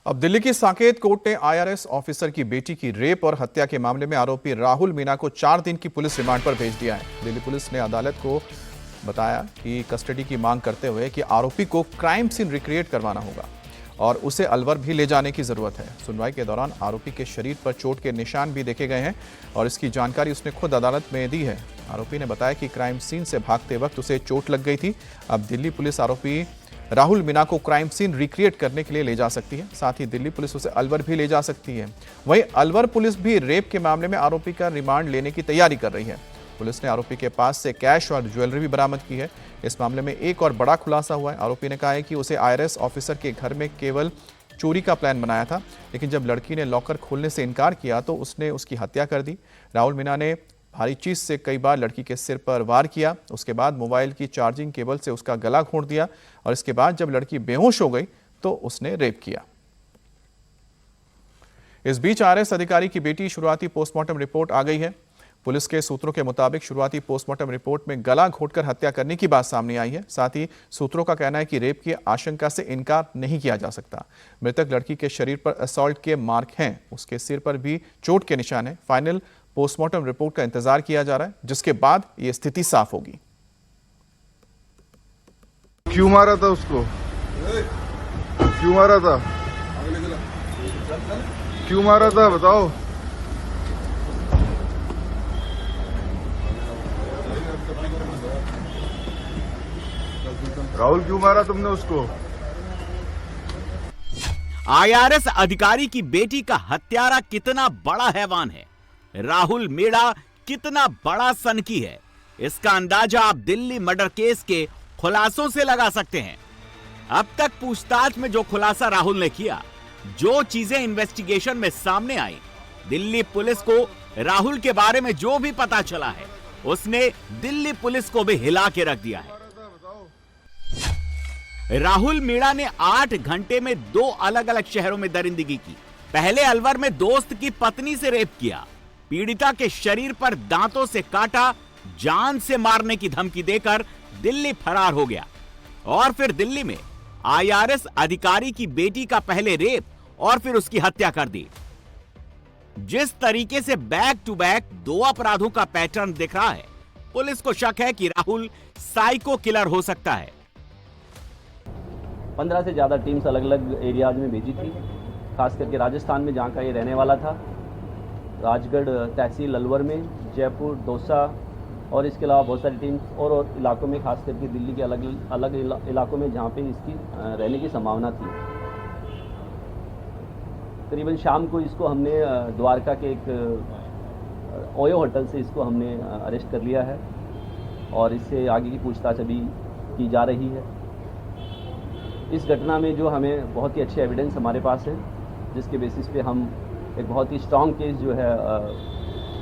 अब दिल्ली की साकेत कोर्ट ने आईआरएस ऑफिसर की बेटी की रेप और हत्या के मामले में आरोपी राहुल मीणा को 4 दिन की पुलिस रिमांड पर भेज दिया है। दिल्ली पुलिस ने अदालत को बताया कि कस्टडी की मांग करते हुए कि आरोपी को क्राइम सीन रिक्रिएट करवाना होगा और उसे अलवर भी ले जाने की जरूरत है। सुनवाई के दौरान आरोपी के शरीर पर चोट के निशान भी देखे गए हैं और इसकी जानकारी उसने खुद अदालत में दी है। आरोपी ने बताया कि क्राइम सीन से भागते वक्त उसे चोट लग गई थी। अब दिल्ली पुलिस आरोपी राहुल मीणा को क्राइम सीन रिक्रिएट करने के लिए ले जा सकती है। साथ ही दिल्ली पुलिस उसे अलवर भी ले जा सकती है। वहीं अलवर पुलिस भी रेप के मामले में आरोपी का रिमांड लेने की तैयारी कर रही है। पुलिस ने आरोपी के पास से कैश और ज्वेलरी भी बरामद की है। इस मामले में एक और बड़ा खुलासा हुआ है। आरोपी ने कहा है कि उसे आईआरएस ऑफिसर के घर में केवल चोरी का प्लान बनाया था, लेकिन जब लड़की ने लॉकर खोलने से इनकार किया तो उसने उसकी हत्या कर दी। राहुल मीणा ने भारी चीज से कई बार लड़की के सिर पर वार किया। उसके बाद मोबाइल की चार्जिंग केबल से उसका गला घोंट दिया और इसके बाद जब लड़की बेहोश हो गई तो उसने रेप किया। इस बीच आईआरएस अधिकारी की बेटी शुरुआती पोस्टमार्टम रिपोर्ट आ गई है। पुलिस के सूत्रों के मुताबिक शुरुआती पोस्टमार्टम रिपोर्ट में गला घोंटकर हत्या करने की बात सामने आई है। साथ ही सूत्रों का कहना है कि रेप की आशंका से इनकार नहीं किया जा सकता। मृतक लड़की के शरीर पर असॉल्ट के मार्क हैं। उसके सिर पर भी चोट के निशान हैं। फाइनल पोस्टमार्टम रिपोर्ट का इंतजार किया जा रहा है, जिसके बाद यह स्थिति साफ होगी। क्यों मारा था उसको? क्यों मारा था? क्यों मारा था बताओ। राहुल क्यों मारा तुमने उसको? आईआरएस अधिकारी की बेटी का हत्यारा कितना बड़ा हैवान है, राहुल मीणा कितना बड़ा सनकी है, इसका अंदाजा आप दिल्ली मर्डर केस के खुलासों से लगा सकते हैं। अब तक पूछताछ में जो खुलासा राहुल ने किया, जो चीजें इन्वेस्टिगेशन में सामने आई, दिल्ली पुलिस को राहुल के बारे में जो भी पता चला है, उसने दिल्ली पुलिस को भी हिला के रख दिया है। राहुल मीणा ने 8 घंटे में 2 अलग अलग शहरों में दरिंदगी की। पहले अलवर में दोस्त की पत्नी से रेप किया, पीड़िता के शरीर पर दांतों से काटा, जान से मारने की धमकी देकर दिल्ली फरार हो गया और फिर दिल्ली में आईआरएस अधिकारी की बेटी का पहले रेप और फिर उसकी हत्या कर दी। जिस तरीके से बैक टू बैक 2 अपराधों का पैटर्न दिख रहा है, पुलिस को शक है कि राहुल साइको किलर हो सकता है। 15 से ज़्यादा टीम्स अलग अलग एरियाज में भेजी थी, खास करके राजस्थान में जहाँ का ये रहने वाला था, राजगढ़ तहसील अलवर में, जयपुर, दौसा और इसके अलावा बहुत सारी टीम्स और इलाकों में, खास करके दिल्ली के अलग अलग इलाकों में जहाँ पे इसकी रहने की संभावना थी। करीबन शाम को इसको हमने द्वारका के एक ओयो होटल से इसको हमने अरेस्ट कर लिया है और इससे आगे की पूछताछ अभी की जा रही है। इस घटना में जो हमें बहुत ही अच्छे एविडेंस हमारे पास है, जिसके बेसिस पे हम एक बहुत ही स्ट्रॉन्ग केस जो है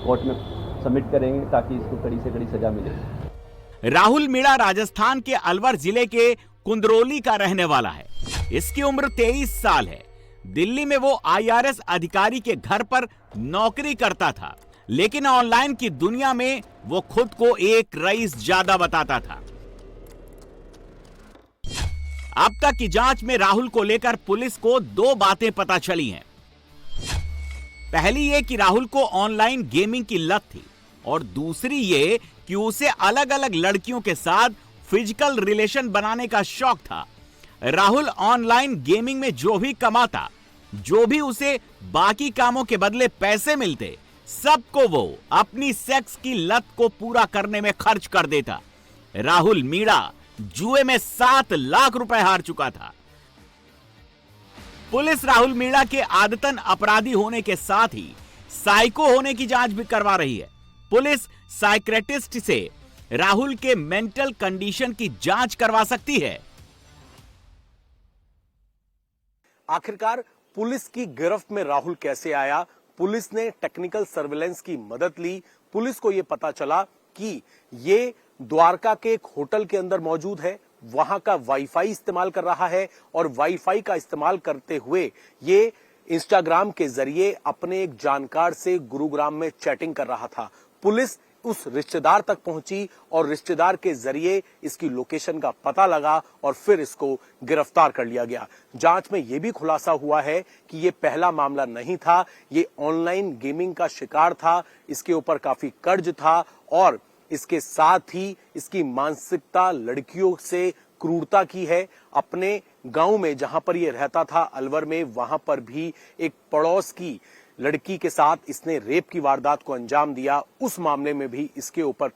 कोर्ट में सबमिट करेंगे ताकि इसको कड़ी से कड़ी सजा मिले। राहुल मीणा राजस्थान के अलवर जिले के कुंदरौली का रहने वाला है। इसकी उम्र 23 साल है। दिल्ली में वो आईआरएस अधिकारी के घर पर नौकरी करता था, लेकिन ऑनलाइन की दुनिया में वो खुद को एक रईस ज्यादा बताता था। अब तक की जांच में राहुल को लेकर पुलिस को 2 बातें पता चली हैं। पहली ये कि राहुल को ऑनलाइन गेमिंग की लत थी और दूसरी ये कि उसे अलग अलग लड़कियों के साथ फिजिकल रिलेशन बनाने का शौक था। राहुल ऑनलाइन गेमिंग में जो भी कमाता, जो भी उसे बाकी कामों के बदले पैसे मिलते, सबको वो अपनी सेक्स की लत को पूरा करने में खर्च कर देता। राहुल मीणा जुए में 7 लाख रुपए हार चुका था। पुलिस राहुल मीणा के आदतन अपराधी होने के साथ ही साइको होने की जांच भी करवा रही है। पुलिस साइक्रेटिस्ट से राहुल के मेंटल कंडीशन की जांच करवा सकती है। आखिरकार पुलिस की गिरफ्त में राहुल कैसे आया? पुलिस ने टेक्निकल सर्विलेंस की मदद ली। पुलिस को यह पता चला कि ये द्वारका के एक होटल के अंदर मौजूद है, वहां का वाईफाई इस्तेमाल कर रहा है और वाईफाई का इस्तेमाल करते हुए ये इंस्टाग्राम के जरिए अपने एक जानकार से गुरुग्राम में चैटिंग कर रहा था। पुलिस उस रिश्तेदार तक पहुंची और रिश्तेदार के जरिए इसकी लोकेशन का पता लगा और फिर इसको गिरफ्तार कर लिया गया। जांच में यह भी खुलासा हुआ है कि यह पहला मामला नहीं था, ये ऑनलाइन गेमिंग का शिकार था, इसके ऊपर काफी कर्ज था और इसके साथ ही इसकी मानसिकता लड़कियों से क्रूरता की है। अपने गांव में जहां पर यह रहता था अलवर में, वहां पर भी एक पड़ोस की लड़की के साथ इसने रेप की वारदात को अंजाम दिया। उस मामले में भी इसके ऊपर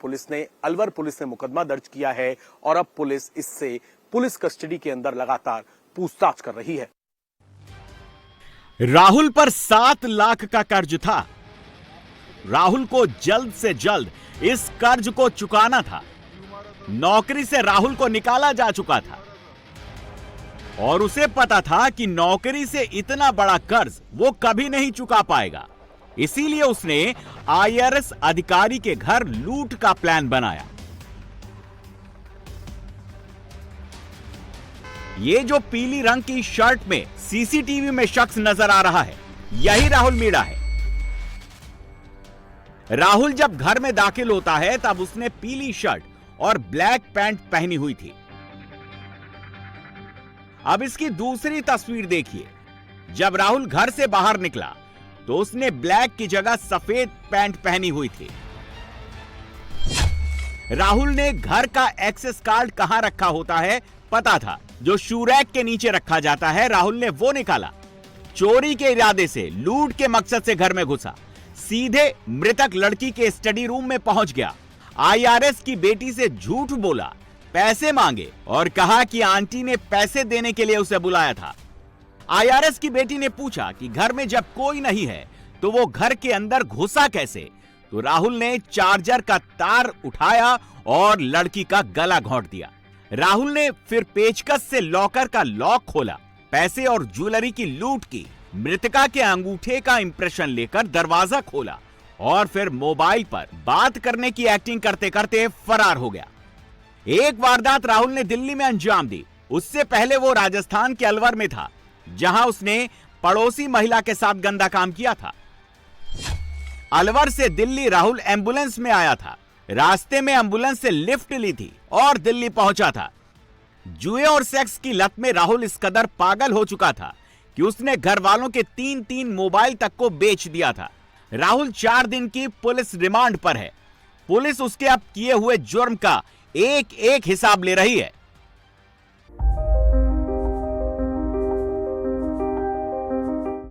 अलवर पुलिस ने मुकदमा दर्ज किया है और अब पुलिस इससे पुलिस कस्टडी के अंदर लगातार पूछताछ कर रही है। राहुल पर 7 लाख का कर्ज था। राहुल को जल्द से जल्द इस कर्ज को चुकाना था। नौकरी से राहुल को निकाला जा चुका था और उसे पता था कि नौकरी से इतना बड़ा कर्ज वो कभी नहीं चुका पाएगा। इसीलिए उसने आईआरएस अधिकारी के घर लूट का प्लान बनाया। ये जो पीली रंग की शर्ट में सीसीटीवी में शख्स नजर आ रहा है, यही राहुल मीणा है। राहुल जब घर में दाखिल होता है तब उसने पीली शर्ट और ब्लैक पैंट पहनी हुई थी। अब इसकी दूसरी तस्वीर देखिए। जब राहुल घर से बाहर निकला तो उसने ब्लैक की जगह सफेद पैंट पहनी हुई थी। राहुल ने घर का एक्सेस कार्ड कहां रखा होता है पता था, जो शू रैक के नीचे रखा जाता है। राहुल ने वो निकाला, चोरी के इरादे से, लूट के मकसद से घर में घुसा, सीधे मृतक लड़की के स्टडी रूम में पहुंच गया। आईआरएस की बेटी से झूठ बोला, पैसे मांगे और कहा कि आंटी ने पैसे देने के लिए उसे बुलाया था। आईआरएस की बेटी ने पूछा कि घर में जब कोई नहीं है तो वो घर के अंदर घुसा कैसे, तो राहुल ने चार्जर का तार उठाया और लड़की का गला घोंट दिया। राहुल ने फिर पेचकस से लॉकर का लॉक खोला, पैसे और ज्वेलरी की लूट की, मृतका के अंगूठे का इंप्रेशन लेकर दरवाजा खोला और फिर मोबाइल पर बात करने की एक्टिंग करते करते फरार हो गया। एक वारदात राहुल ने दिल्ली में अंजाम दी। उससे पहले वो राजस्थान के अलवर में था, जहां उसने पड़ोसी महिला के साथ गंदा काम किया था। अलवर से दिल्ली राहुल एम्बुलेंस में आया था। रास्ते में एम्बुलेंस से लिफ्ट ली थी और दिल्ली पहुंचा था। जुए और सेक्स की लत में राहुल इस कदर पागल हो चुका था कि उसने घर वालों के 3 मोबाइल तक को बेच दिया था। राहुल 4 दिन की पुलिस रिमांड पर है। पुलिस उसके अब किए हुए जुर्म का एक एक हिसाब ले रही है।